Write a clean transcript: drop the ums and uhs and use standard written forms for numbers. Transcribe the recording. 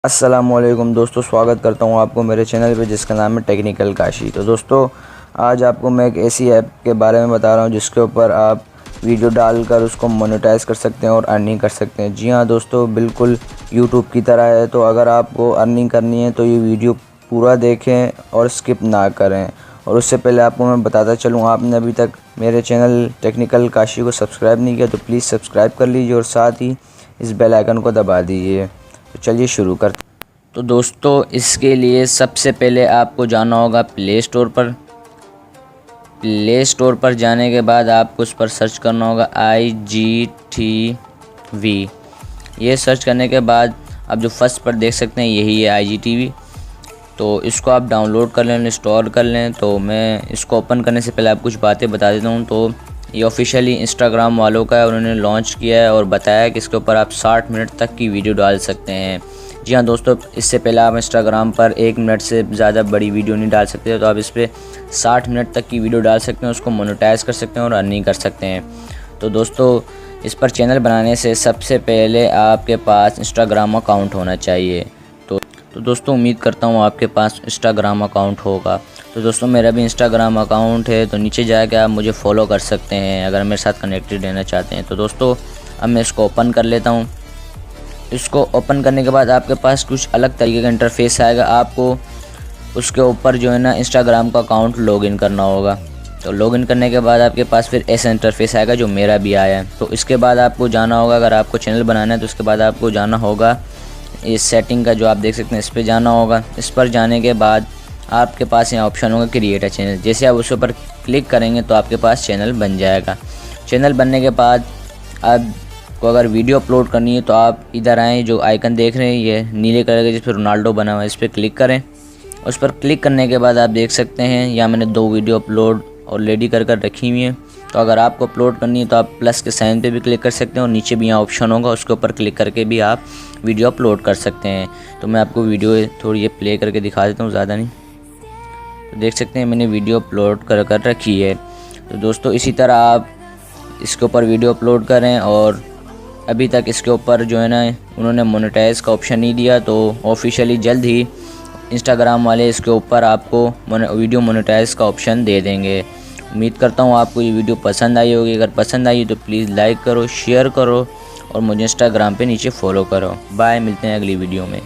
अस्सलाम वालेकुम दोस्तों, स्वागत करता हूं आपको मेरे चैनल पे जिसका नाम है टेक्निकल काशी। तो दोस्तों आज आपको मैं एक ऐसी ऐप के बारे में बता रहा हूं जिसके ऊपर आप वीडियो डालकर उसको मोनेटाइज़ कर सकते हैं और अर्निंग कर सकते हैं। जी हाँ दोस्तों, बिल्कुल यूट्यूब की तरह है। तो अगर आपको अर्निंग करनी है तो ये वीडियो पूरा देखें और स्किप ना करें। और उससे पहले आपको मैं बताता चलूँ, आपने अभी तक मेरे चैनल टेक्निकल काशी को सब्सक्राइब नहीं किया तो प्लीज़ सब्सक्राइब कर लीजिए और साथ ही इस बेल आइकन को दबा दीजिए। तो चलिए शुरू करते। तो दोस्तों इसके लिए सबसे पहले आपको जाना होगा प्ले स्टोर पर। प्ले स्टोर पर जाने के बाद आपको उस पर सर्च करना होगा IGTV। ये सर्च करने के बाद आप जो फर्स्ट पर देख सकते हैं यही है IGTV। तो इसको आप डाउनलोड कर लें, इंस्टॉल कर लें। तो मैं इसको ओपन करने से पहले आप कुछ बातें बता देता हूँ। तो ये ऑफिशियली इंस्टाग्राम वालों का है, उन्होंने लॉन्च किया है और बताया कि इसके ऊपर आप 60 मिनट तक की वीडियो डाल सकते हैं। जी हाँ दोस्तों, इससे पहले आप इंस्टाग्राम पर 1 मिनट से ज़्यादा बड़ी वीडियो नहीं डाल सकते, तो आप इस पर 60 मिनट तक की वीडियो डाल सकते हैं, उसको मोनेटाइज़ कर सकते हैं और अर्निंग कर सकते हैं। तो दोस्तों इस पर चैनल बनाने से सबसे पहले आपके पास इंस्टाग्राम अकाउंट होना चाहिए। तो दोस्तों उम्मीद करता हूँ आपके पास इंस्टाग्राम अकाउंट होगा। तो दोस्तों मेरा भी इंस्टाग्राम अकाउंट है, तो नीचे जाके आप मुझे फॉलो कर सकते हैं अगर मेरे साथ कनेक्टेड रहना चाहते हैं। तो दोस्तों अब मैं इसको ओपन कर लेता हूँ। इसको ओपन करने के बाद आपके पास कुछ अलग तरीके का इंटरफेस आएगा। आपको उसके ऊपर जो है ना इंस्टाग्राम का अकाउंट लॉगिन करना होगा। तो लॉगिन करने के बाद आपके पास फिर ऐसा इंटरफेस आएगा जो मेरा भी आया है। तो इसके बाद आपको जाना होगा, अगर आपको चैनल बनाना है तो उसके बाद आपको जाना होगा इस सेटिंग का जो आप देख सकते हैं, इस पर जाना होगा। इस पर जाने के बाद आपके पास यहाँ ऑप्शन होगा क्रिएट अ चैनल। जैसे आप उस पर क्लिक करेंगे तो आपके पास चैनल बन जाएगा। चैनल बनने के बाद आपको अगर वीडियो अपलोड करनी है तो आप इधर आएँ, जो आइकन देख रहे हैं ये नीले कलर का जिस पर रोनाल्डो बना हुआ है, इस पर क्लिक करें। उस पर क्लिक करने के बाद आप देख सकते हैं यहाँ मैंने 2 वीडियो अपलोड ऑलरेडी कर रखी हुई हैं। तो अगर आपको अपलोड करनी है तो आप प्लस के साइन पे भी क्लिक कर सकते हैं और नीचे भी यहाँ ऑप्शन होगा, उसके ऊपर क्लिक करके भी आप वीडियो अपलोड कर सकते हैं। तो मैं आपको वीडियो थोड़ी ये प्ले करके दिखा देता हूँ, ज़्यादा नहीं। तो देख सकते हैं मैंने वीडियो अपलोड कर रखी है। तो दोस्तों इसी तरह आप इसके ऊपर वीडियो अपलोड करें। और अभी तक इसके ऊपर जो है ना उन्होंने मोनेटाइज का ऑप्शन नहीं दिया, तो ऑफिशियली जल्द ही इंस्टाग्राम वाले इसके ऊपर आपको वीडियो मोनेटाइज का ऑप्शन दे देंगे। उम्मीद करता हूँ आपको ये वीडियो पसंद आई होगी। अगर पसंद आई तो प्लीज़ लाइक करो, शेयर करो और मुझे इंस्टाग्राम पे नीचे फॉलो करो। बाय, मिलते हैं अगली वीडियो में।